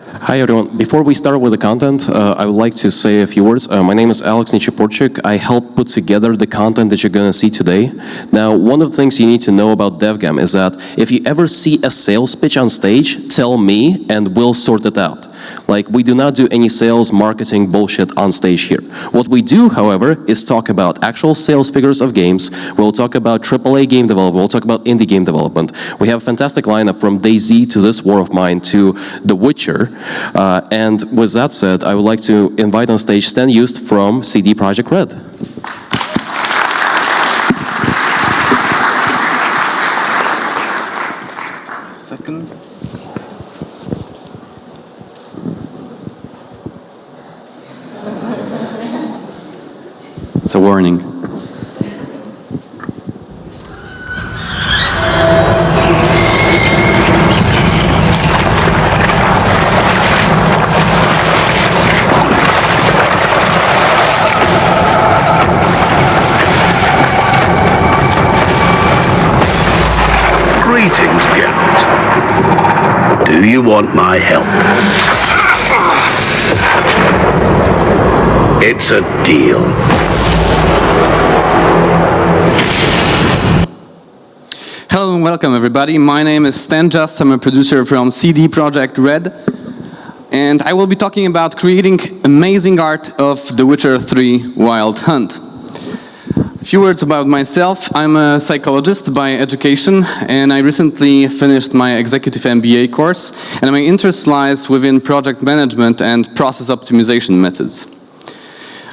Hi everyone. Before we start with the content, I would like to say a few words. My name is Alex Projekt. I help put together the content that you're going to see today. Now, one of the things you need to know about DevGam is that if you ever see a sales pitch on stage, tell me and we'll sort it out. Like, we do not do any sales marketing bullshit on stage here. What we do, however, is talk about actual sales figures of games. We'll talk about AAA game development. We'll talk about indie game development. We have a fantastic lineup from DayZ to This War of Mine to The Witcher. And with that said, I would like to invite on stage Stan Just from CD Projekt Red. Second. It's a warning. Greetings, Geralt. Do you want my help? It's a deal. Hello and welcome everybody. My name is Stan Just. I'm a producer from CD Projekt Red. And I will be talking about creating amazing art of The Witcher 3 Wild Hunt. A few words about myself. I'm a psychologist by education, and I recently finished my executive MBA course, and my interest lies within project management and process optimization methods.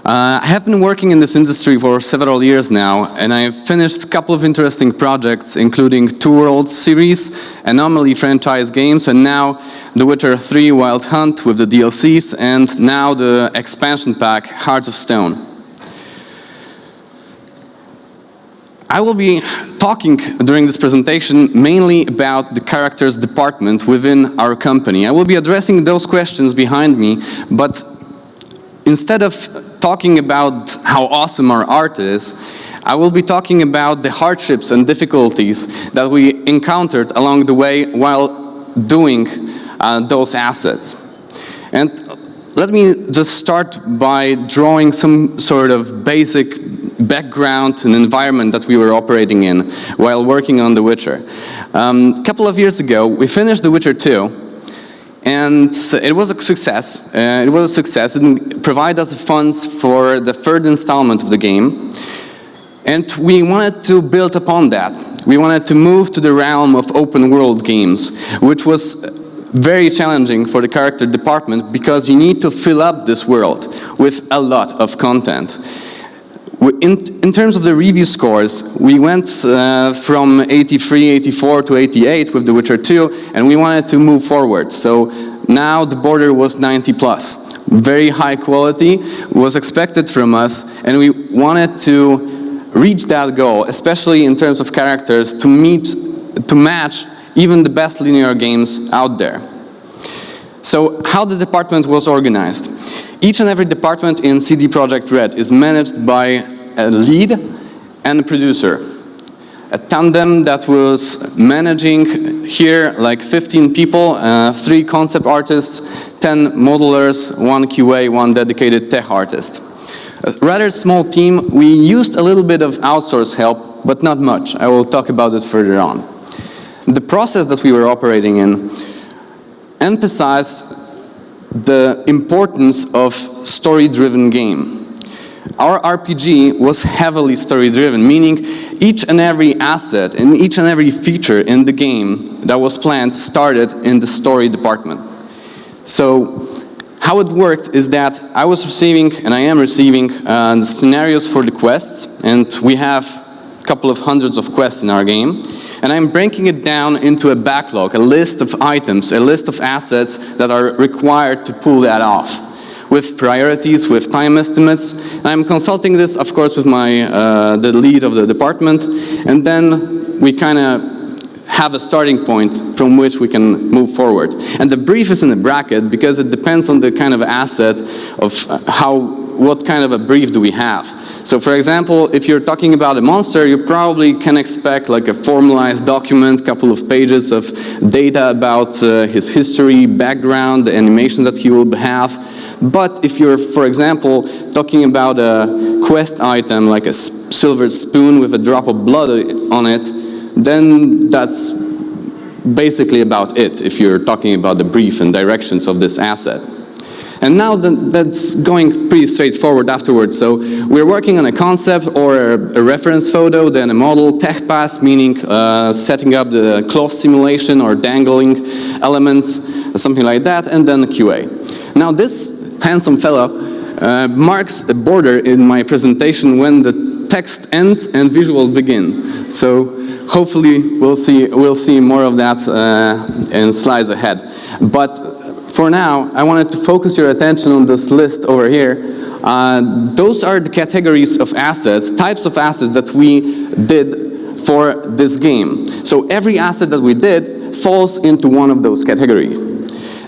I have been working in this industry for several years now, and I've finished a couple of interesting projects, including Two Worlds series, Anomaly franchise games, and now The Witcher 3 Wild Hunt with the DLCs, and now the expansion pack, Hearts of Stone. I will be talking during this presentation mainly about the characters department within our company. I will be addressing those questions behind me, but instead of talking about how awesome our art is, I will be talking about the hardships and difficulties that we encountered along the way while doing those assets. And let me just start by drawing some sort of basic background and environment that we were operating in while working on The Witcher. A couple of years ago, we finished The Witcher 2. And it was a success. It provided us funds for the third installment of the game. And we wanted to build upon that. We wanted to move to the realm of open world games, which was very challenging for the character department because you need to fill up this world with a lot of content. In terms of the review scores, we went from 83, 84 to 88 with The Witcher 2, and we wanted to move forward. So now the border was 90 plus. Very high quality was expected from us, and we wanted to reach that goal, especially in terms of characters, to match even the best linear games out there. So how the department was organized. Each and every department in CD Projekt Red is managed by a lead and a producer. A tandem that was managing here like 15 people, 3 concept artists, 10 modelers, 1 QA, 1 dedicated tech artist. A rather small team. We used a little bit of outsource help, but not much. I will talk about it further on. The process that we were operating in emphasized the importance of story-driven game. Our RPG was heavily story-driven, meaning each and every asset and each and every feature in the game that was planned started in the story department. So how it worked is that I was receiving, and I am receiving, the scenarios for the quests, and we have a couple of hundreds of quests in our game. And I'm breaking it down into a backlog, a list of items, a list of assets that are required to pull that off, with priorities, with time estimates. And I'm consulting this, of course, with the lead of the department, and then we kind of have a starting point from which we can move forward. And the brief is in a bracket because it depends on the kind of asset of how what kind of a brief do we have. So for example, if you're talking about a monster, you probably can expect like a formalized document, couple of pages of data about his history, background, the animations that he will have. But if you're, for example, talking about a quest item like a silver spoon with a drop of blood on it, then that's basically about it if you're talking about the brief and directions of this asset. And now that's going pretty straightforward afterwards. So we're working on a concept or a reference photo, then a model, tech pass, meaning setting up the cloth simulation or dangling elements, something like that, and then a QA. Now this handsome fellow marks a border in my presentation when the text ends and visual begin. So hopefully we'll see more of that in slides ahead. But for now, I wanted to focus your attention on this list over here. Those are the categories of assets, types of assets that we did for this game. So every asset that we did falls into one of those categories.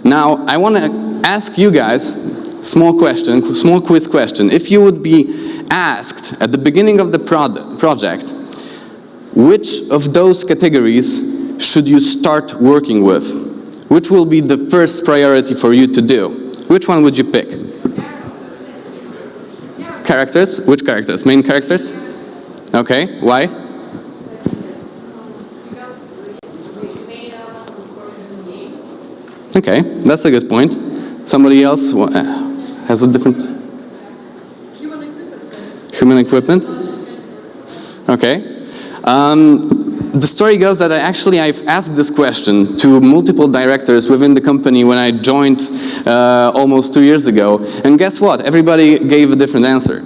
Now, I want to ask you guys small quiz question. If you would be asked at the beginning of the project, which of those categories should you start working with? Which will be the first priority for you to do? Which one would you pick? Characters? Which characters? Main characters? Okay, why? Because it's made up of the game. Okay, that's a good point. Somebody else has a different... Human equipment. Human equipment? Okay. The story goes that I've asked this question to multiple directors within the company when I joined almost 2 years ago, and guess what? Everybody gave a different answer.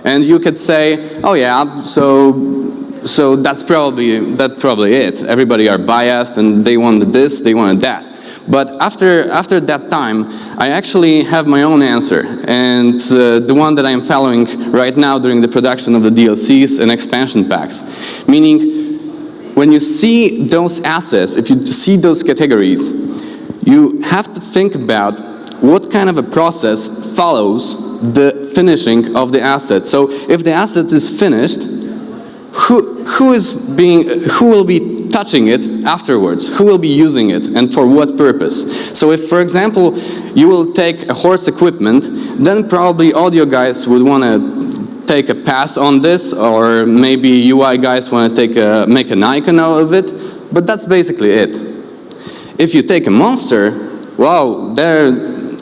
And you could say, oh yeah, so that's probably it. Everybody are biased and they wanted this, they wanted that. But after that time, I actually have my own answer, and the one that I'm following right now during the production of the DLCs and expansion packs. Meaning, when you see those assets, if you see those categories, you have to think about what kind of a process follows the finishing of the asset. So if the asset is finished, who will be touching it afterwards? Who will be using it and for what purpose? So if, for example, you will take a horse equipment, then probably audio guys would want to take a pass on this, or maybe UI guys want to make an icon out of it, but that's basically it. If you take a monster, wow, there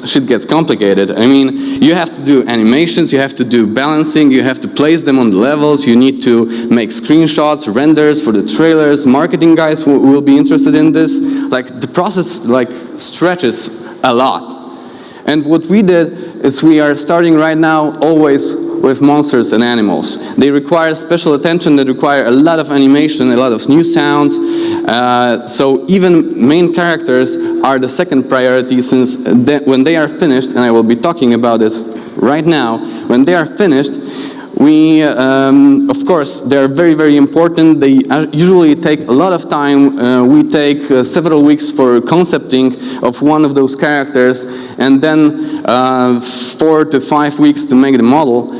shit gets complicated. I mean, you have to do animations, you have to do balancing, you have to place them on the levels, you need to make screenshots, renders for the trailers, marketing guys will be interested in this. Like, the process stretches a lot. And what we did is we are starting right now always with monsters and animals. They require special attention, they require a lot of animation, a lot of new sounds. So even main characters are the second priority, since when they are finished, and I will be talking about it right now, when they are finished, we, of course, they are very, very important. They usually take a lot of time. We take several weeks for concepting of one of those characters, and then 4 to 5 weeks to make the model.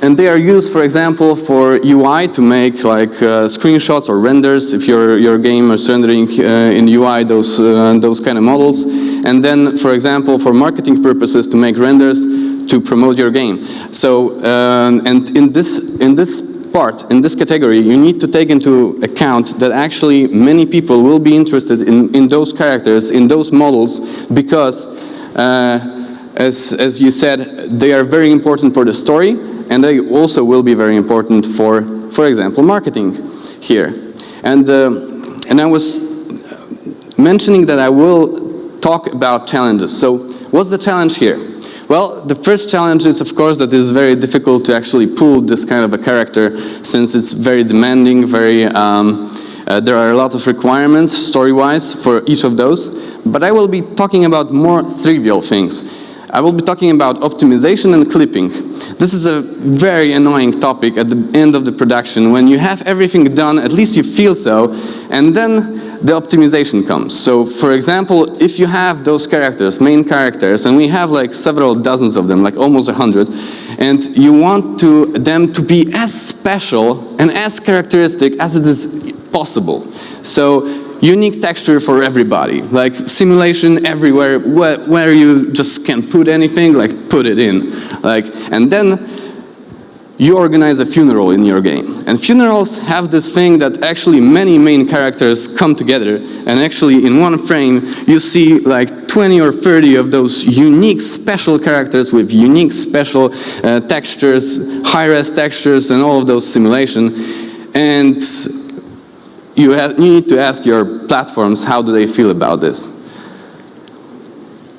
And they are used, for example, for UI to make screenshots or renders if your game is rendering in UI those kind of models. And then, for example, for marketing purposes to make renders to promote your game. So, and in this category, you need to take into account that actually many people will be interested in those characters, in those models, because as you said, they are very important for the story, and they also will be very important for example, marketing here. And I was mentioning that I will talk about challenges. So what's the challenge here? Well, the first challenge is, of course, that it is very difficult to actually pull this kind of a character, since it's very demanding, there are a lot of requirements story-wise for each of those. But I will be talking about more trivial things. I will be talking about optimization and clipping. This is a very annoying topic at the end of the production. When you have everything done, at least you feel so, and then the optimization comes. So for example, if you have those characters, main characters, and we have like several dozens of them, like almost 100, and you want them to be as special and as characteristic as it is possible. So unique texture for everybody, like simulation everywhere, where you just can put anything, like put it in. And then you organize a funeral in your game. And funerals have this thing that actually many main characters come together, and actually in one frame you see like 20 or 30 of those unique special characters with unique special textures, high-res textures, and all of those simulation. And you need to ask your platforms, how do they feel about this?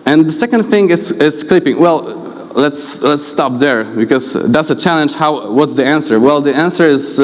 And the second thing is clipping. Well, let's stop there, because that's a challenge. What's the answer? Well, the answer is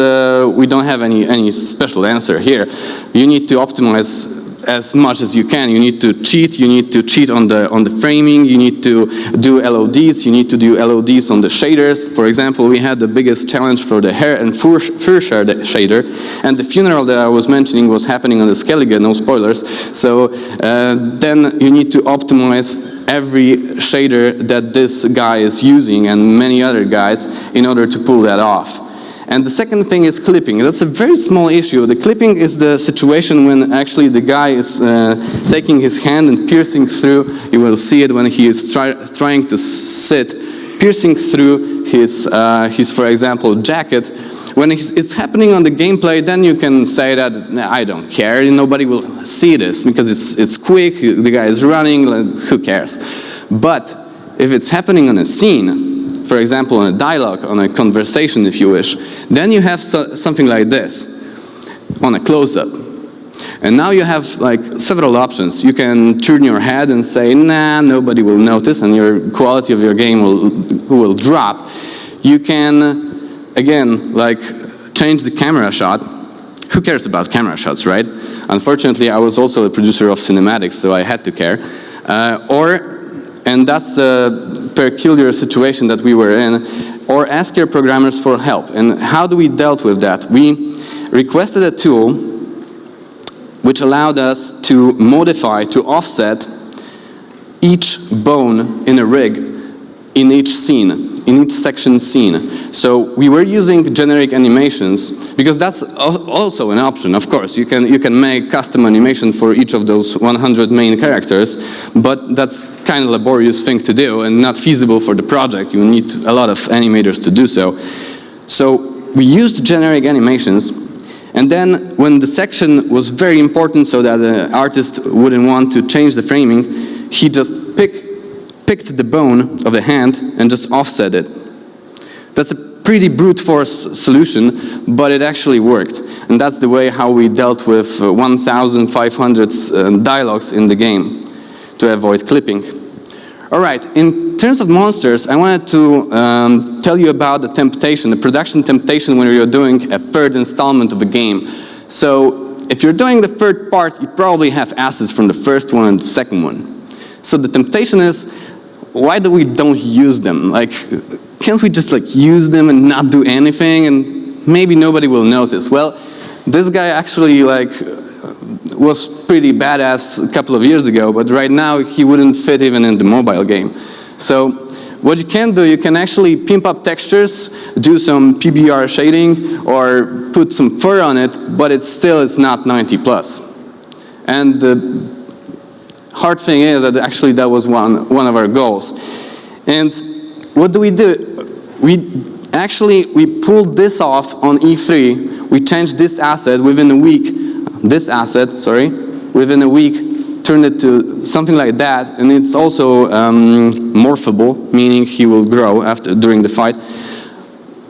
we don't have any special answer here. You need to optimize as much as you can. You need to cheat. You need to cheat on the framing. You need to do LODs. You need to do LODs on the shaders. For example, we had the biggest challenge for the hair and fur shader, and the funeral that I was mentioning was happening on the Skellige, no spoilers. So then you need to optimize every shader that this guy is using and many other guys in order to pull that off. And the second thing is clipping. That's a very small issue. The clipping is the situation when actually the guy is taking his hand and piercing through. You will see it when he is trying to sit, piercing through his for example, jacket. When it's happening on the gameplay, then you can say that, I don't care, nobody will see this, because it's quick, the guy is running, who cares? But if it's happening on a scene, for example, on a dialogue, on a conversation, if you wish, then you have something like this, on a close-up. And now you have like several options. You can turn your head and say, nah, nobody will notice, and your quality of your game will drop. You can, again, like change the camera shot. Who cares about camera shots, right? Unfortunately, I was also a producer of cinematics, so I had to care. And that's the peculiar situation that we were in, or ask your programmers for help. And how do we dealt with that? We requested a tool which allowed us to modify, to offset each bone in a rig in each scene, in each section scene. So we were using generic animations, because that's also an option, of course. You can make custom animation for each of those 100 main characters, but that's kind of a laborious thing to do and not feasible for the project. You need a lot of animators to do so. So we used generic animations, and then when the section was very important so that the artist wouldn't want to change the framing, he just picked the bone of the hand and just offset it. That's a pretty brute force solution, but it actually worked. And that's the way how we dealt with 1,500 dialogues in the game to avoid clipping. All right, in terms of monsters, I wanted to tell you about the temptation, the production temptation when you're doing a third installment of a game. So if you're doing the third part, you probably have assets from the first one and the second one. So the temptation is, why do we don't use them? Like, can't we just like use them and not do anything, and maybe nobody will notice? Well, this guy actually like was pretty badass a couple of years ago, but right now he wouldn't fit even in the mobile game. So what you can do, you can actually pimp up textures, do some PBR shading, or put some fur on it, but it's not 90 plus. And the hard thing is that actually that was one of our goals. And what do? We pulled this off on E3. We changed this asset within a week. Within a week, turned it to something like that, and it's also morphable, meaning he will grow during the fight.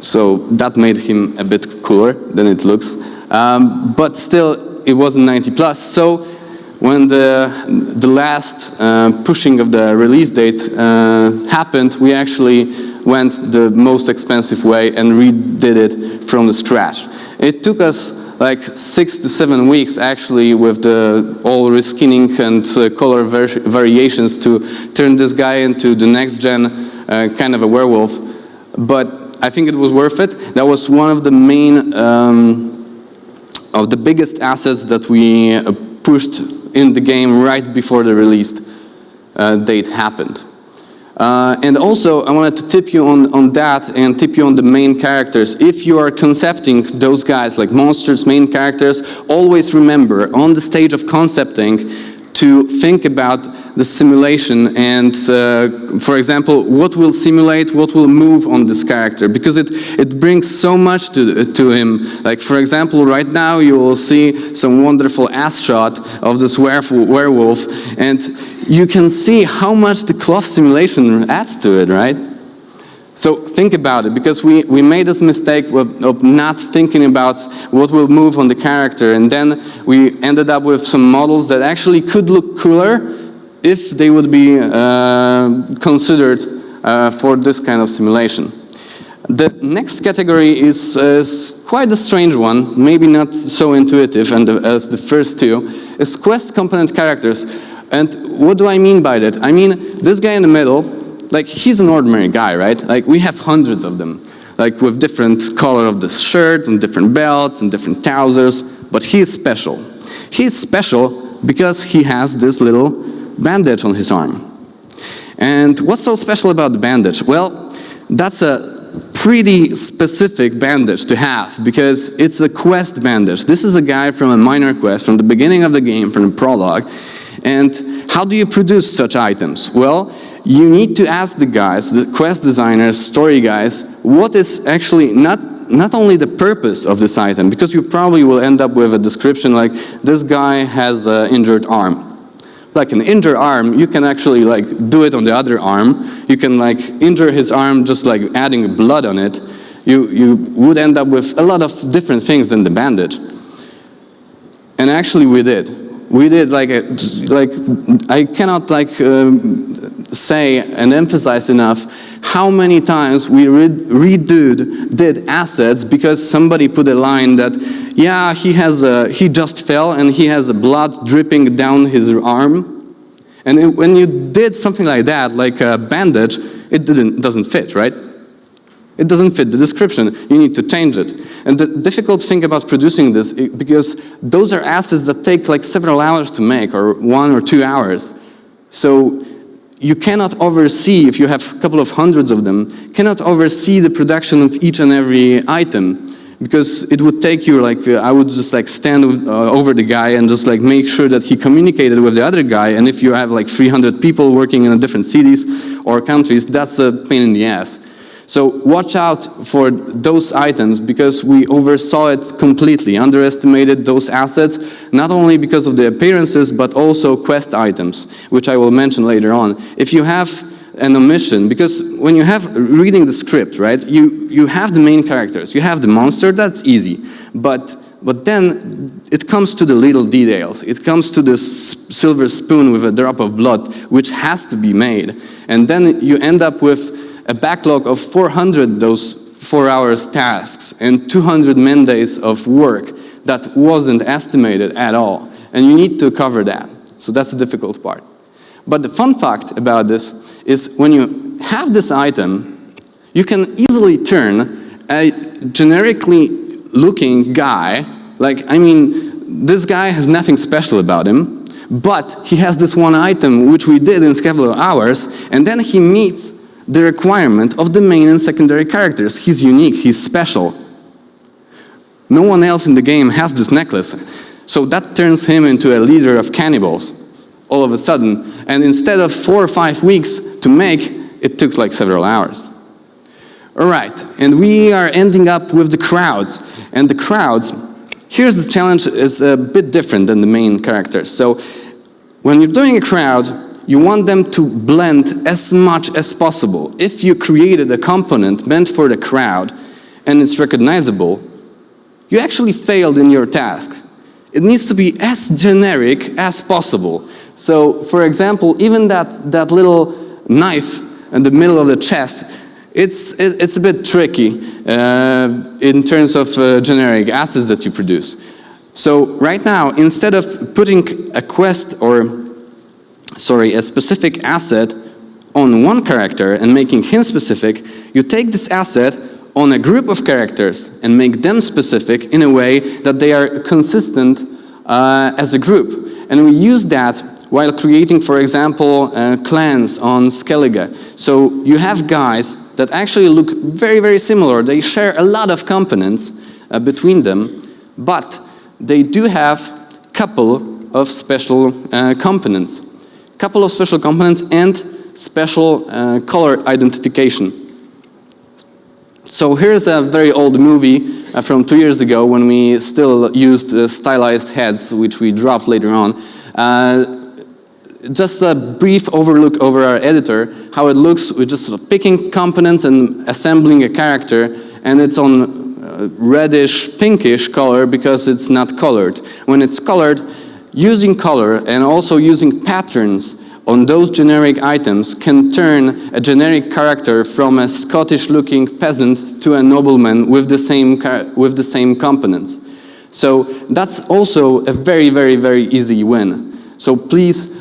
So that made him a bit cooler than it looks. But still, it wasn't 90 plus. So when the last pushing of the release date happened, we actually went the most expensive way and redid it from the scratch. It took us like 6 to 7 weeks actually with all reskinning and color variations to turn this guy into the next gen kind of a werewolf. But I think it was worth it. That was one of the main, of the biggest assets that we pushed in the game right before the release date happened. And also, I wanted to tip you on that and tip you on the main characters. If you are concepting those guys, like monsters, main characters, always remember, on the stage of concepting, to think about the simulation and, for example, what will simulate, what will move on this character, because it brings so much to him. Like, for example, right now you will see some wonderful ass shot of this werewolf, and you can see how much the cloth simulation adds to it, right? So think about it, because we made this mistake of not thinking about what will move on the character, and then we ended up with some models that actually could look cooler if they would be considered for this kind of simulation. The next category is quite a strange one, maybe not so intuitive as the first two, is quest component characters. And what do I mean by that? I mean, this guy in the middle, like, he's an ordinary guy, right? Like, we have hundreds of them, like, with different color of the shirt and different belts and different trousers, but he is special. He is special because he has this little bandage on his arm. And what's so special about the bandage? Well, that's a pretty specific bandage to have, because it's a quest bandage. This is a guy from a minor quest, from the beginning of the game, from the prologue. And how do you produce such items? Well, you need to ask the guys, the quest designers, story guys, what is actually not only the purpose of this item, because you probably will end up with a description like, this guy has an injured arm. Like an injured arm, you can actually like do it on the other arm. You can like injure his arm just like adding blood on it. You would end up with a lot of different things than the bandage. And actually we did. We did like I cannot like say and emphasize enough how many times we did assets because somebody put a line that, yeah, he just fell and he has blood dripping down his arm. And when you did something like that, like a bandage, it doesn't fit, right? It doesn't fit the description. You need to change it. And the difficult thing about producing this, because those are assets that take like several hours to make, or 1 or 2 hours. So you cannot oversee, if you have a couple of hundreds of them, cannot oversee the production of each and every item. Because it would take you like, I would just like stand over the guy and just like make sure that he communicated with the other guy. And if you have like 300 people working in different cities or countries, that's a pain in the ass. So watch out for those items, because we oversaw it completely, underestimated those assets, not only because of the appearances, but also quest items, which I will mention later on. If you have an omission, because when you have reading the script, right, you have the main characters, you have the monster, that's easy, but then it comes to the little details. It comes to this silver spoon with a drop of blood, which has to be made, and then you end up with a backlog of 400 those 4 hours tasks and 200 man days of work that wasn't estimated at all. And you need to cover that. So that's the difficult part. But the fun fact about this is when you have this item, you can easily turn a generically looking guy, like, I mean, this guy has nothing special about him, but he has this one item which we did in several hours, and then he meets the requirement of the main and secondary characters. He's unique, he's special. No one else in the game has this necklace. So that turns him into a leader of cannibals all of a sudden. And instead of 4 or 5 weeks to make, it took like several hours. All right, and we are ending up with the crowds. And the crowds, here's the challenge, is a bit different than the main characters. So when you're doing a crowd, you want them to blend as much as possible. If you created a component meant for the crowd and it's recognizable, you actually failed in your task. It needs to be as generic as possible. So, for example, even that little knife in the middle of the chest, it's a bit tricky in terms of generic assets that you produce. So right now, instead of putting a specific asset on one character and making him specific, you take this asset on a group of characters and make them specific in a way that they are consistent as a group. and we use that while creating, for example, clans on Skellige. So you have guys that actually look very, very similar. They share a lot of components between them, but they do have a couple of special components. Couple of special components and special color identification. So here's a very old movie from 2 years ago when we still used stylized heads, which we dropped later on. Just a brief overlook over our editor, how it looks with just sort of picking components and assembling a character, and it's on reddish, pinkish color because it's not colored. When it's colored, using color and also using patterns on those generic items can turn a generic character from a Scottish-looking peasant to a nobleman with the same components. So that's also a very, very, very easy win. So please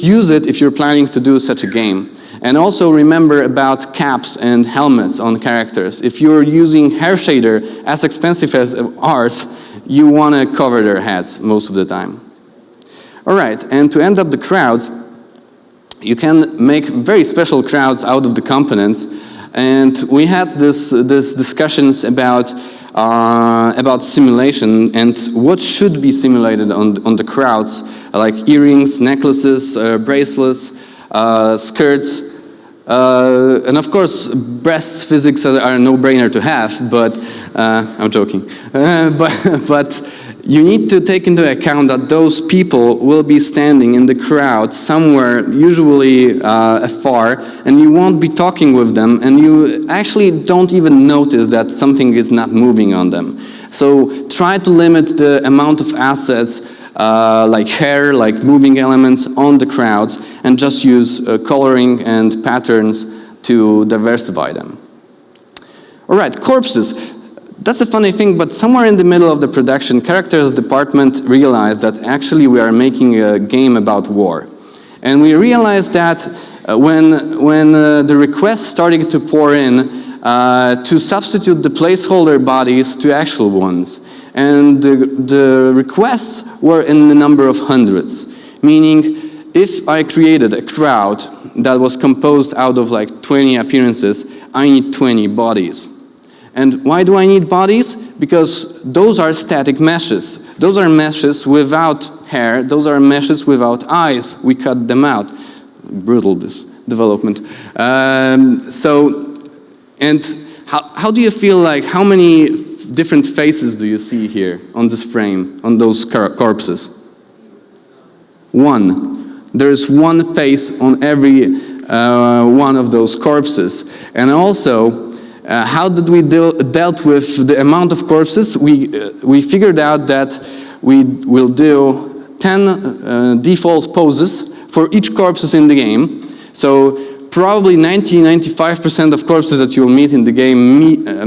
use it if you're planning to do such a game. And also remember about caps and helmets on characters. If you're using hair shader as expensive as ours, you want to cover their heads most of the time. All right, and to end up the crowds, you can make very special crowds out of the components. And we had this discussions about simulation and what should be simulated on the crowds, like earrings, necklaces, bracelets, skirts, and of course breast physics are a no-brainer to have, but I'm joking. But you need to take into account that those people will be standing in the crowd somewhere, usually afar, and you won't be talking with them, and you actually don't even notice that something is not moving on them. So try to limit the amount of assets like hair, like moving elements on the crowds, and just use coloring and patterns to diversify them. All right, corpses. That's a funny thing, but somewhere in the middle of the production, characters department realized that actually we are making a game about war. And we realized that when the requests started to pour in to substitute the placeholder bodies to actual ones. And the requests were in the number of hundreds, meaning if I created a crowd that was composed out of like 20 appearances, I need 20 bodies. And why do I need bodies? Because those are static meshes. Those are meshes without hair. Those are meshes without eyes. We cut them out. Brutal, this development. And how do you feel like, how many different faces do you see here on this frame, on those corpses? One. There's one face on every one of those corpses. And also, how did we dealt with the amount of corpses? We figured out that we will do 10 default poses for each corpses in the game. So probably 90-95% of corpses that you'll meet in the game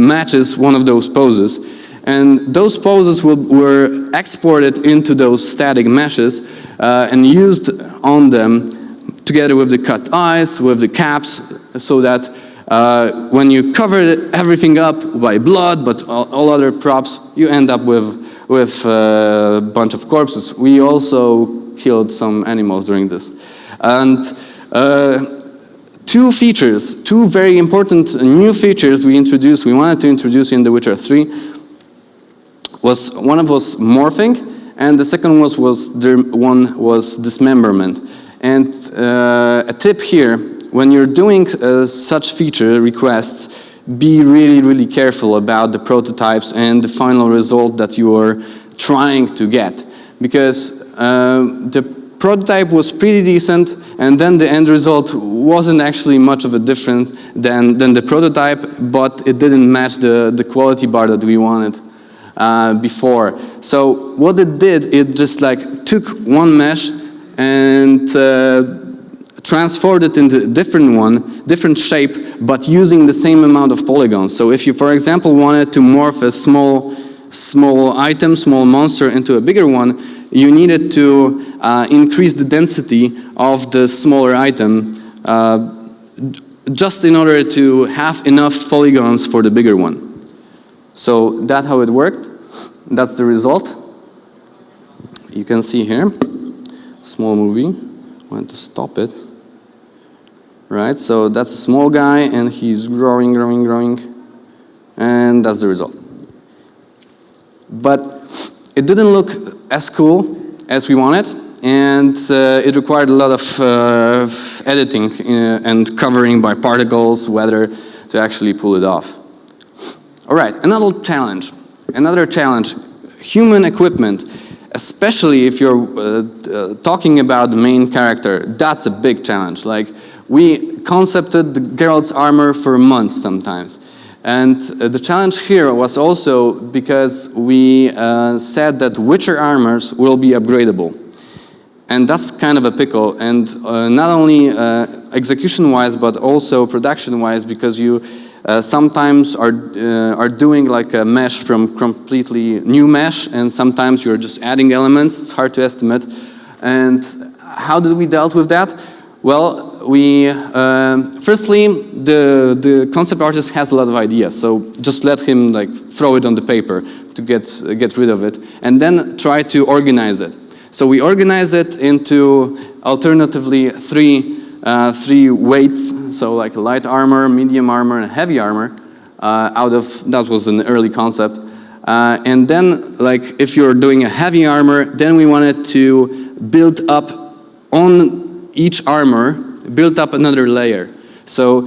matches one of those poses. And those poses were exported into those static meshes and used on them together with the cut eyes, with the caps, so that when you cover everything up by blood, but all other props, you end up with a bunch of corpses. We also killed some animals during this. And two very important new features we wanted to introduce in The Witcher 3. One was morphing, and the second one was dismemberment. And a tip here, when you're doing such feature requests, be really, really careful about the prototypes and the final result that you are trying to get. Because the prototype was pretty decent, and then the end result wasn't actually much of a difference than the prototype, but it didn't match the quality bar that we wanted before. So what it did, it just like took one mesh and transformed it into a different shape, but using the same amount of polygons. So if you, for example, wanted to morph a small item, small monster into a bigger one, you needed to increase the density of the smaller item just in order to have enough polygons for the bigger one. So that's how it worked. That's the result. you can see here, small movie, I want to stop it. Right, so that's a small guy and he's growing, and that's the result. But it didn't look as cool as we wanted, and it required a lot of editing and covering by particles, whether to actually pull it off. All right, another challenge, human equipment, especially if you're talking about the main character, that's a big challenge. Like, we concepted the Geralt's armor for months sometimes. And the challenge here was also because we said that Witcher armors will be upgradable. And that's kind of a pickle, and not only execution-wise, but also production-wise, because you sometimes are doing like a mesh from completely new mesh, and sometimes you're just adding elements. It's hard to estimate. And how did we deal with that? Well, we firstly, the concept artist has a lot of ideas, so just let him like throw it on the paper to get rid of it, and then try to organize it. So we organize it into alternatively three weights, so like light armor, medium armor, and heavy armor. That was an early concept, and then like if you're doing a heavy armor, then we wanted to build up on each armor, build up another layer, so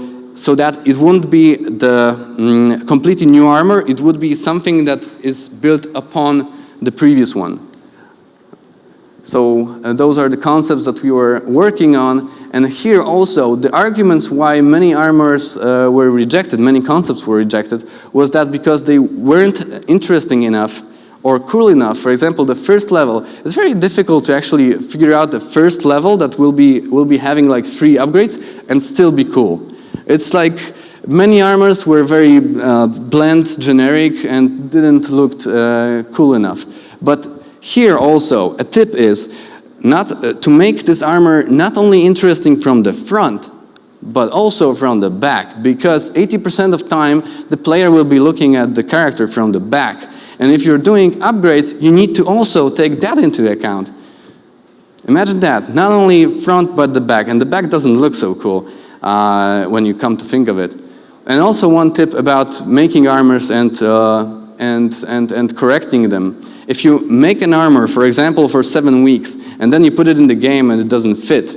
that it won't be the completely new armor. It would be something that is built upon the previous one. So those are the concepts that we were working on, and here also the arguments why many armors were rejected, many concepts were rejected, was that because they weren't interesting enough or cool enough. For example, the first level, it's very difficult to actually figure out the first level that will be having like 3 upgrades and still be cool. It's like many armors were very bland, generic, and didn't look cool enough. But here also, a tip is not to make this armor not only interesting from the front, but also from the back, because 80% of time the player will be looking at the character from the back. And if you're doing upgrades, you need to also take that into account. Imagine that, not only front but the back, and the back doesn't look so cool when you come to think of it. And also one tip about making armors and correcting them. If you make an armor, for example, for 7 weeks, and then you put it in the game and it doesn't fit,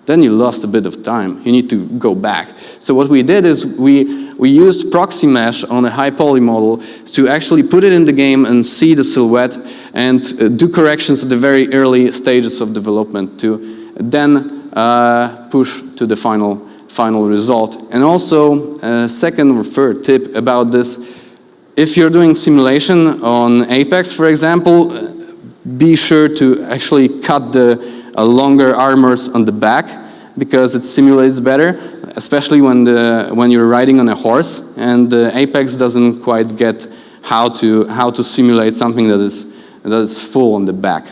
then you lost a bit of time. You need to go back. So what we did is we used proxy mesh on a high poly model to actually put it in the game and see the silhouette and do corrections at the very early stages of development to then push to the final result. And also, second or third tip about this, if you're doing simulation on Apex, for example, be sure to actually cut the longer armors on the back, because it simulates better, especially when you're riding on a horse, and Apex doesn't quite get how to simulate something that is full on the back.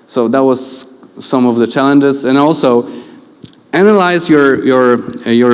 So that was some of the challenges, and also analyze your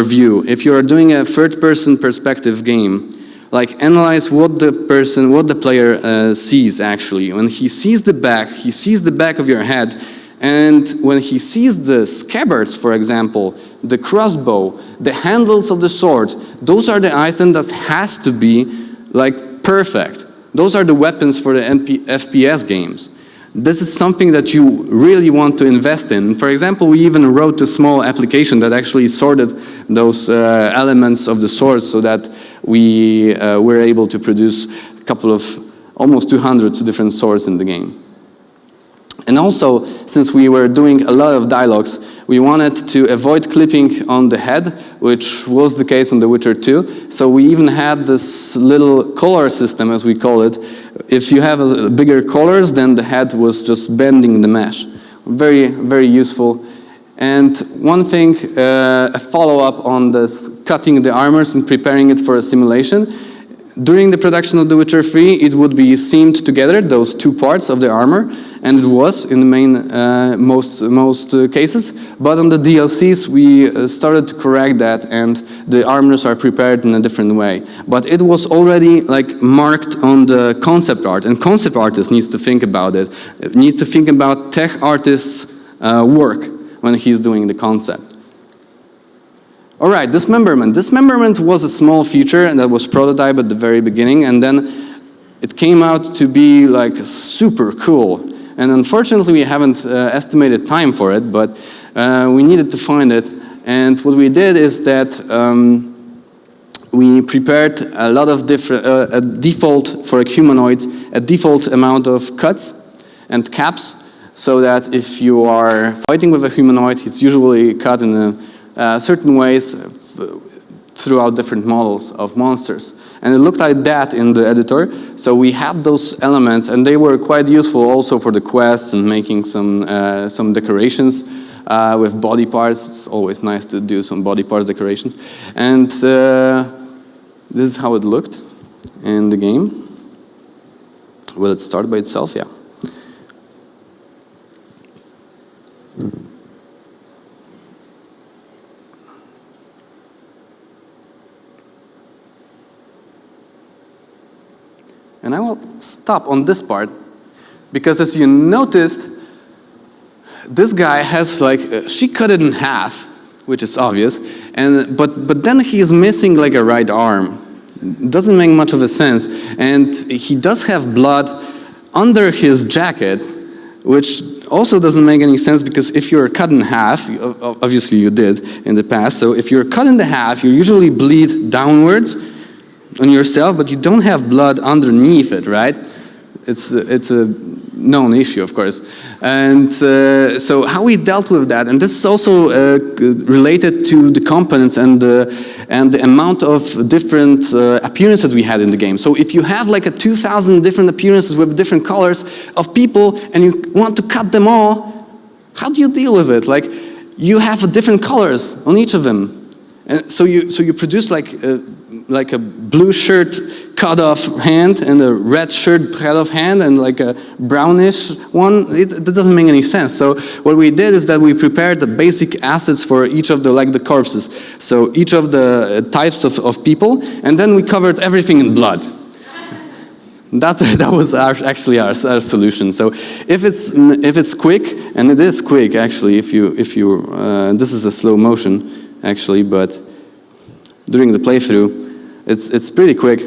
view. If you're doing a third-person perspective game, like analyze what the player sees actually. When he sees the back of your head, and when he sees the scabbards, for example, the crossbow, the handles of the sword, those are the items that has to be like perfect. Those are the weapons for the FPS games. This is something that you really want to invest in. For example, we even wrote a small application that actually sorted those elements of the sword so that we were able to produce a couple of almost 200 different swords in the game. And also, since we were doing a lot of dialogues, we wanted to avoid clipping on the head, which was the case on The Witcher 2. So we even had this little collar system, as we call it. If you have bigger collars, then the head was just bending the mesh. Very, very useful. And one thing, a follow-up on this cutting the armors and preparing it for a simulation. During the production of The Witcher 3, it would be seamed together, those two parts of the armor, and it was in the main most cases. But on the DLCs, we started to correct that, and the armors are prepared in a different way. But it was already like marked on the concept art, and concept artist needs to think about it. Needs to think about tech artist's work when he's doing the concept. All right, dismemberment. Dismemberment was a small feature that was prototyped at the very beginning, and then it came out to be like super cool. And unfortunately, we haven't estimated time for it, but we needed to find it. And what we did is that we prepared a lot of different, a default for humanoids, a default amount of cuts and caps, so that if you are fighting with a humanoid, it's usually cut in certain ways throughout different models of monsters. And it looked like that in the editor. So we had those elements, and they were quite useful also for the quests and making some decorations with body parts. It's always nice to do some body parts decorations. And this is how it looked in the game. Will it start by itself? Yeah. And I will stop on this part, because as you noticed, this guy has like, she cut it in half, which is obvious, and but then he is missing like a right arm. Doesn't make much of a sense. And he does have blood under his jacket, which also doesn't make any sense, because if you're cut in half, obviously you did in the past, so if you're cut in half, you usually bleed downwards on yourself, but you don't have blood underneath it, right? It's a known issue, of course. And so how we dealt with that, and this is also related to the components and the amount of different appearances we had in the game. So if you have like 2,000 different appearances with different colors of people, and you want to cut them all, how do you deal with it? Like, you have different colors on each of them. And so you produce like a blue shirt cut off hand and a red shirt cut off hand and like a brownish one. That doesn't make any sense. So what we did is that we prepared the basic assets for each of the corpses. So each of the types of people, and then we covered everything in blood. That was actually our solution. So if it's quick, and it is quick actually, if you this is a slow motion actually, but during the playthrough, it's pretty quick.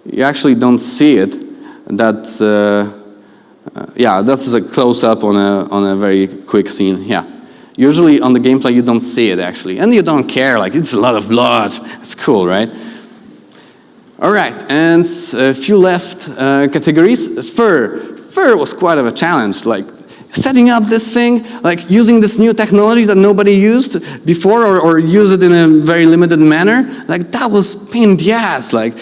You actually don't see it. That's a close-up on a very quick scene. Yeah, usually on the gameplay you don't see it actually, and you don't care. Like, it's a lot of blood. It's cool, right? All right, and a few left categories. Fur was quite of a challenge. Like, setting up this thing, like using this new technology that nobody used before, or use it in a very limited manner, like that was pain in the ass. Like,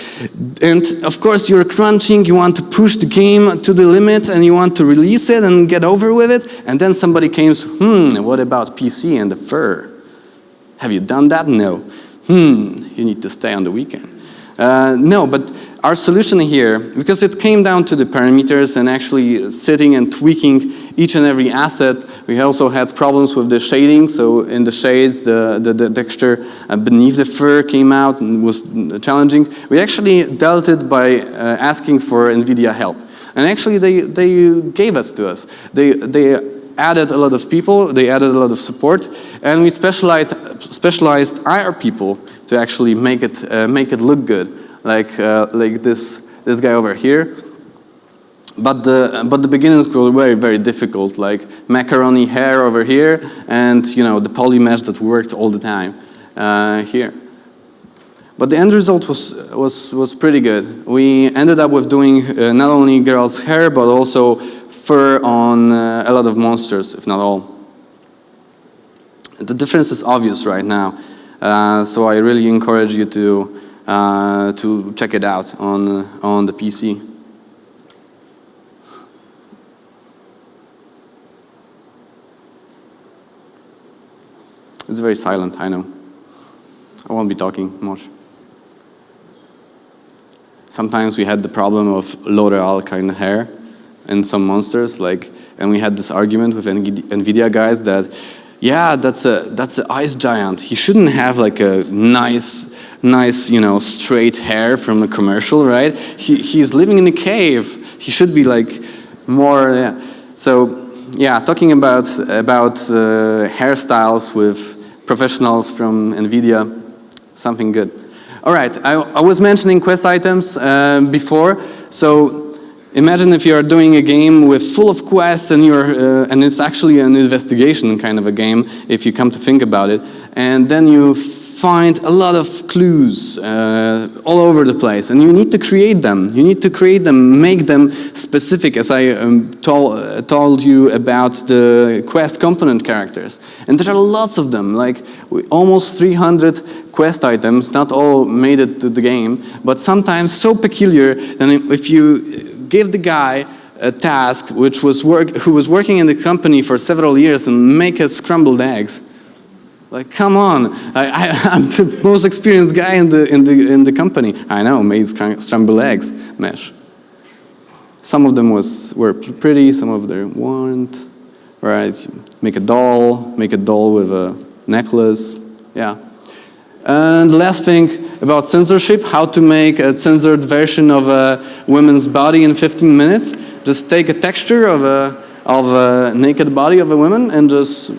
and of course you're crunching, you want to push the game to the limit, and you want to release it and get over with it, and then somebody came, what about PC and the fur? Have you done that? No. You need to stay on the weekend. No, but our solution here, because it came down to the parameters and actually sitting and tweaking each and every asset, we also had problems with the shading. So in the shades, the texture beneath the fur came out and was challenging. We actually dealt it by asking for NVIDIA help. And actually they gave it to us. They added a lot of people, they added a lot of support, and we specialized our people to actually make it look good, like this guy over here. But the beginnings were very, very difficult, like macaroni hair over here, and the poly mesh that worked all the time here. But the end result was pretty good. We ended up with doing not only girls' hair, but also fur on a lot of monsters, if not all. The difference is obvious right now. So I really encourage you to check it out on the PC. It's very silent, I know. I won't be talking much. sometimes we had the problem of L'Oreal kind of hair in some monsters, and we had this argument with NVIDIA guys that, yeah, that's a ice giant. He shouldn't have like a nice, straight hair from a commercial, right? He's living in a cave. He should be like more. Yeah. So, yeah, talking about hairstyles with professionals from NVIDIA, something good. All right, I was mentioning quest items before. So imagine if you're doing a game with full of quests and and it's actually an investigation kind of a game, if you come to think about it, and then you find a lot of clues all over the place, and you need to create them. You need to create them, make them specific, as I told you about the quest component characters. And there are lots of them, like almost 300 quest items, not all made it to the game, but sometimes so peculiar that if you give the guy a task who was working in the company for several years and make us scrambled eggs. Like, come on! I'm the most experienced guy in the company. I know, made scrambled eggs mesh. Some of them were pretty, some of them weren't. Right? Make a doll with a necklace. Yeah. And the last thing about censorship: how to make a censored version of a woman's body in 15 minutes. Just take a texture of a naked body of a woman and just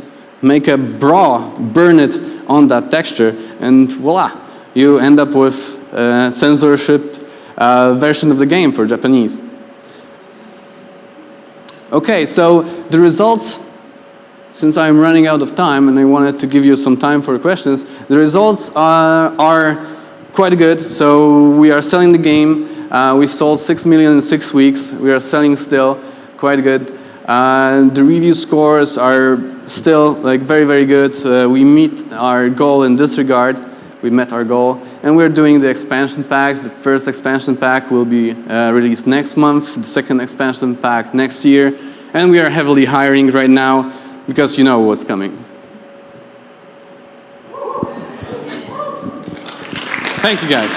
make a bra, burn it on that texture, and voila, you end up with a censorship version of the game for Japanese. Okay, so the results, since I'm running out of time and I wanted to give you some time for questions, the results are quite good. So we are selling the game. We sold 6 million in 6 weeks. We are selling still quite good. The review scores are still like very, very good. We meet our goal in this regard. We met our goal. And we're doing the expansion packs. The first expansion pack will be released next month. The second expansion pack next year. And we are heavily hiring right now because you know what's coming. Thank you, guys.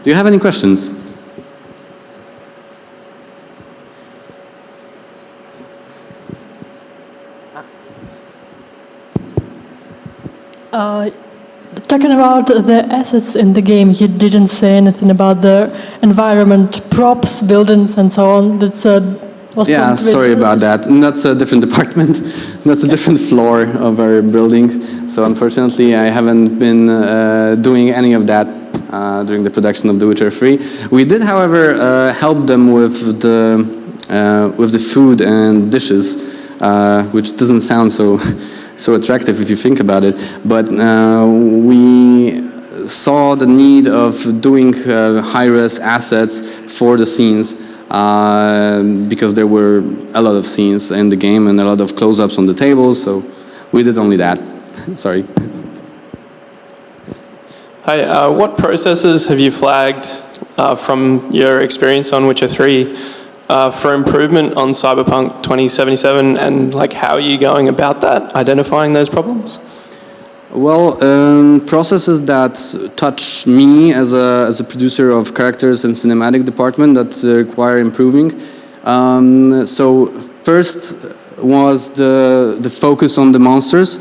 Do you have any questions? Talking about the assets in the game, you didn't say anything about the environment, props, buildings, and so on. Yeah, sorry about that. And that's a different department. That's a different floor of our building. So unfortunately, I haven't been doing any of that during the production of The Witcher 3. We did, however, help them with the food and dishes, which doesn't sound so attractive if you think about it. But we saw the need of doing high-res assets for the scenes. Because there were a lot of scenes in the game and a lot of close-ups on the tables, so we did only that. Sorry. Hi, what processes have you flagged from your experience on Witcher 3 for improvement on Cyberpunk 2077, and like how are you going about that, identifying those problems? Well, processes that touch me as a producer of characters in cinematic department that require improving. So first was the focus on the monsters,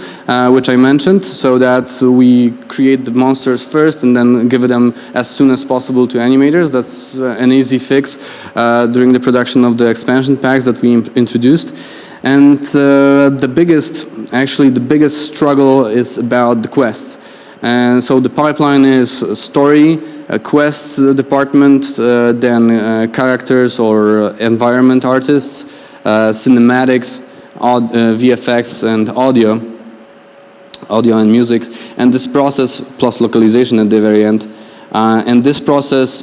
which I mentioned, so that we create the monsters first and then give them as soon as possible to animators. That's an easy fix during the production of the expansion packs that we introduced. And the biggest struggle is about the quests. And so the pipeline is story, quests department, then characters or environment artists, cinematics, VFX and audio and music, and this process plus localization at the very end. And this process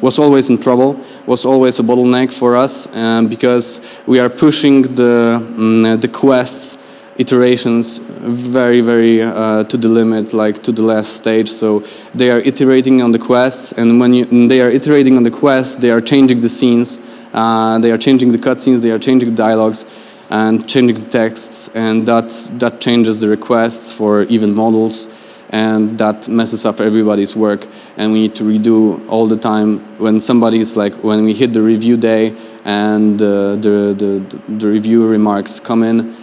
was always in trouble, was always a bottleneck for us, because we are pushing the quests iterations very, very to the limit, like to the last stage. So they are iterating on the quests, and when they are iterating on the quests, they are changing the scenes, they are changing the cutscenes, they are changing the dialogues. and changing the texts, and that changes the requests for even models, and that messes up everybody's work, and we need to redo all the time when somebody's like, when we hit the review day and the review remarks come in,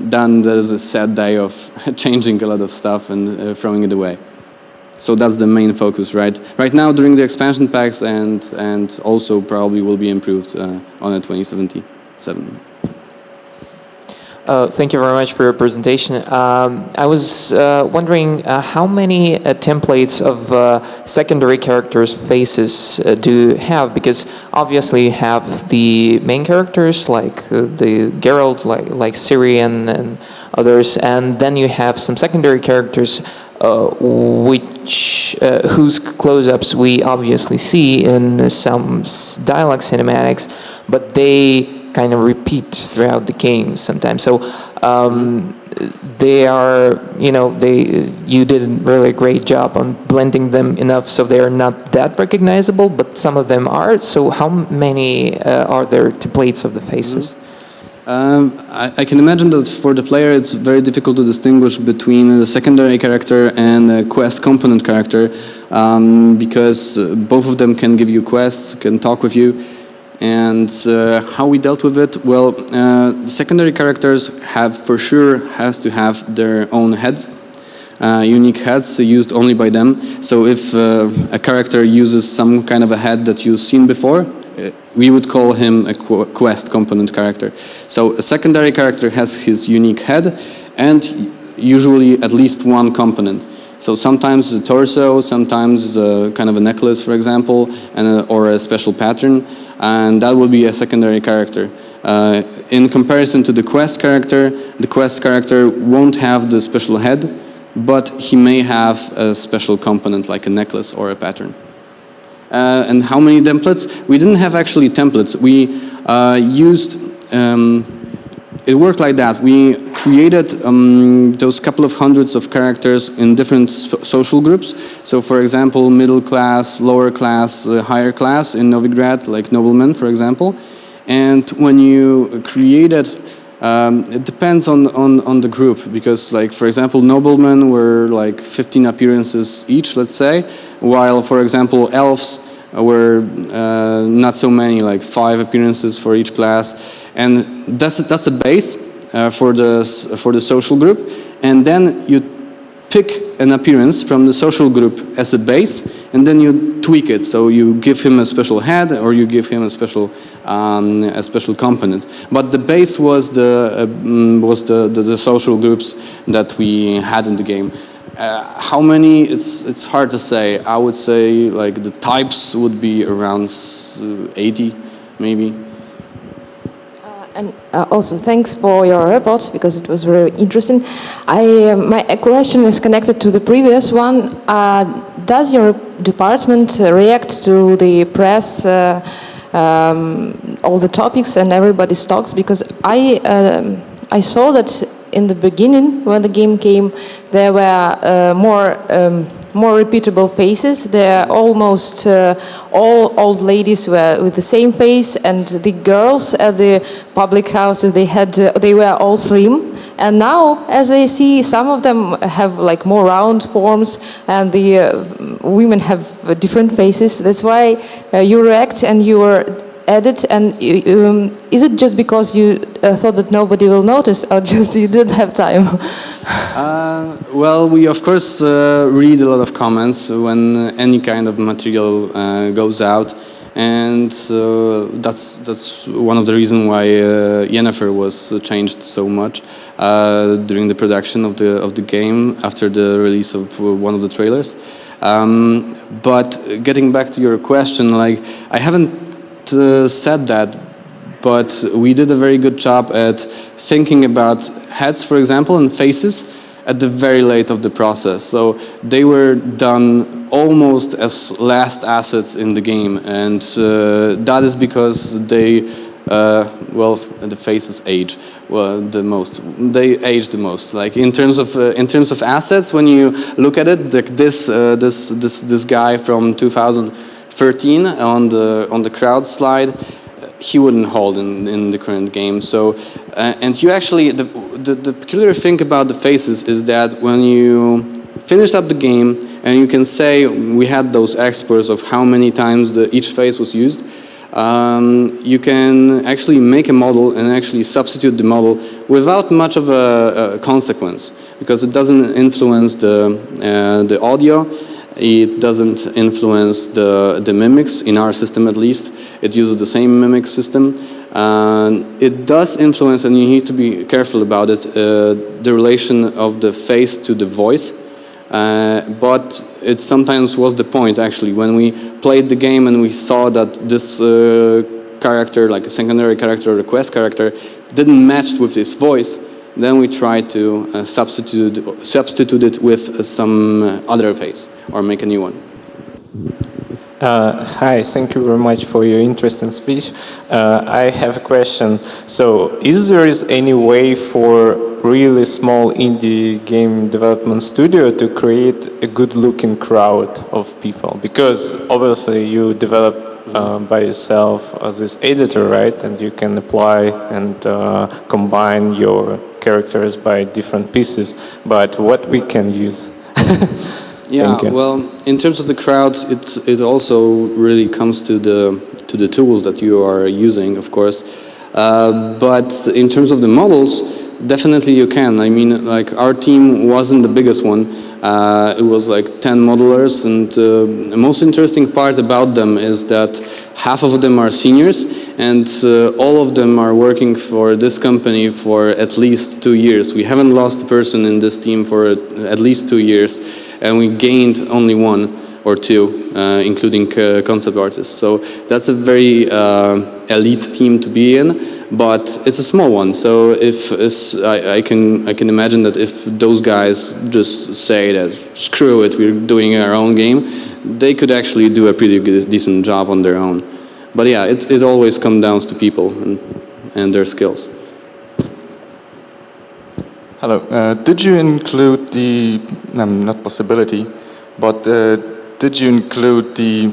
then there's a sad day of changing a lot of stuff and throwing it away. So that's the main focus, right? Right now during the expansion packs, and also probably will be improved on a 2077. Thank you very much for your presentation. I was wondering how many templates of secondary characters' faces do you have? Because obviously you have the main characters like the Geralt, like Ciri and others, and then you have some secondary characters whose close-ups we obviously see in some dialogue cinematics, but they kind of repeat throughout the game sometimes. So they are, you did a really great job on blending them enough so they are not that recognizable, but some of them are. So how many are there templates of the faces? I can imagine that for the player it's very difficult to distinguish between the secondary character and the quest component character, because both of them can give you quests, can talk with you. And how we dealt with it? Well, the secondary characters have to have their own heads, unique heads used only by them. So if a character uses some kind of a head that you've seen before, we would call him a quest component character. So a secondary character has his unique head and usually at least one component. So sometimes the torso, sometimes kind of a necklace, for example, or a special pattern, and that will be a secondary character. In comparison to the quest character won't have the special head, but he may have a special component like a necklace or a pattern. And how many templates? We didn't have actually templates. We used, it worked like that. We created those couple of hundreds of characters in different social groups. So for example, middle class, lower class, higher class in Novigrad, like noblemen, for example. And when you create it, it depends on the group, because like, for example, noblemen were like 15 appearances each, let's say, while, for example, elves were not so many, like 5 appearances for each class. And that's a base for the social group, and then you pick an appearance from the social group as a base, and then you tweak it. So you give him a special head, or you give him a special component. But the base was the social groups that we had in the game. How many? It's hard to say. I would say like the types would be around 80, maybe. And also, thanks for your report, because it was very interesting. My question is connected to the previous one. Does your department react to the press, all the topics and everybody's talks? Because I saw that in the beginning, when the game came, there were more repeatable faces. There almost all old ladies were with the same face, and the girls at the public houses, they were all slim. And now, as I see, some of them have like more round forms, and the women have different faces. That's why you react and you were added. And is it just because you thought that nobody will notice, or just you didn't have time? Well, we of course read a lot of comments when any kind of material goes out, and that's one of the reasons why Yennefer was changed so much during the production of the game after the release of one of the trailers. But getting back to your question, like, I haven't said that, but we did a very good job at thinking about heads, for example, and faces at the very late of the process. So they were done almost as last assets in the game, and that is because they, well, the faces age the most. They age the most. Like in terms of assets, when you look at it, like this guy from 2013 on the crowd slide, he wouldn't hold in the current game. So And you actually, the peculiar thing about the faces is that when you finish up the game and you can say we had those experts of how many times each face was used, you can actually make a model and actually substitute the model without much of a consequence, because it doesn't influence the audio, it doesn't influence the mimics, in our system at least. It uses the same mimic system. It does influence, and you need to be careful about it, the relation of the face to the voice. But it sometimes was the point, actually, when we played the game and we saw that this character, like a secondary character or a quest character, didn't match with his voice, then we tried to substitute it with some other face or make a new one. Hi, thank you very much for your interesting speech. I have a question. So, is there any way for really small indie game development studio to create a good-looking crowd of people? Because obviously you develop by yourself as this editor, right? And you can apply and combine your characters by different pieces. But what we can use? Yeah, well, in terms of the crowd, it also really comes to the tools that you are using, of course. But in terms of the models, definitely you can. I mean, like, our team wasn't the biggest one. It was like 10 modelers, and the most interesting part about them is that half of them are seniors, and all of them are working for this company for at least 2 years. We haven't lost a person in this team for at least 2 years, and we gained only 1 or 2, including concept artists. So that's a very elite team to be in, but it's a small one. So if I can imagine that if those guys just say that screw it, we're doing our own game, they could actually do a pretty decent job on their own. But yeah, it always comes down to people and their skills. Hello. Did you include the, not possibility, but did you include the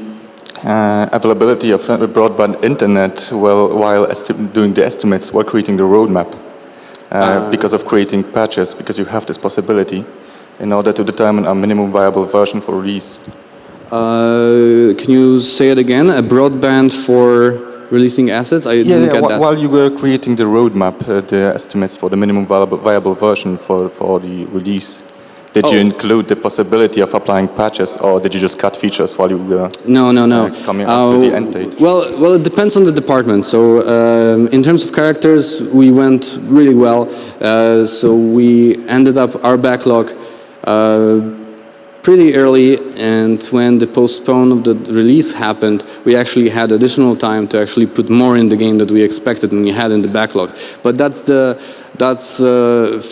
availability of broadband internet while doing the estimates while creating the roadmap? Because of creating patches, because you have this possibility in order to determine a minimum viable version for release. Can you say it again? A broadband for releasing assets? I didn't get that. While you were creating the roadmap, the estimates for the minimum viable version for the release, did you include the possibility of applying patches, or did you just cut features while you were coming up to the end date? Well, it depends on the department. So in terms of characters, we went really well. So we ended up our backlog pretty early, and when the postpone of the release happened, we actually had additional time to actually put more in the game that we expected and we had in the backlog. But that's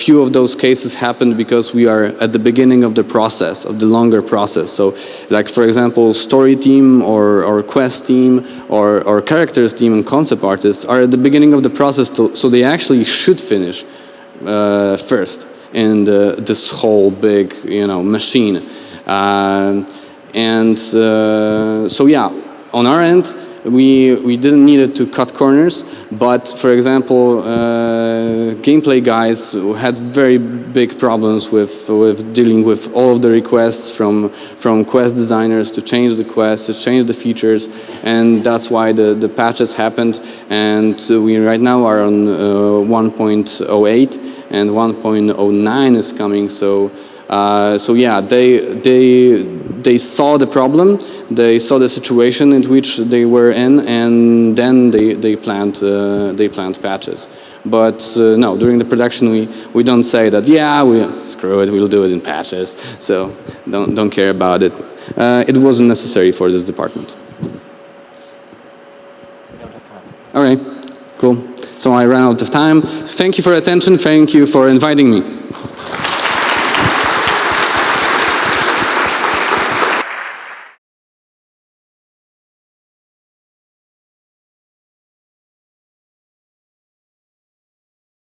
few of those cases happened because we are at the beginning of the process, of the longer process. So, like for example, story team or quest team or characters team and concept artists are at the beginning of the process, so they actually should finish first in this whole big, machine. So yeah, on our end, we didn't need it to cut corners, but for example, gameplay guys had very big problems with dealing with all of the requests from quest designers to change the quests, to change the features, and that's why the patches happened, and we right now are on 1.08 and 1.09 is coming, so yeah, they saw the problem, they saw the situation in which they were in, and then they planned patches. But no, during the production we don't say that. Yeah, screw it, we'll do it in patches. So don't care about it. It wasn't necessary for this department. All right, cool. So I ran out of time. Thank you for your attention. Thank you for inviting me.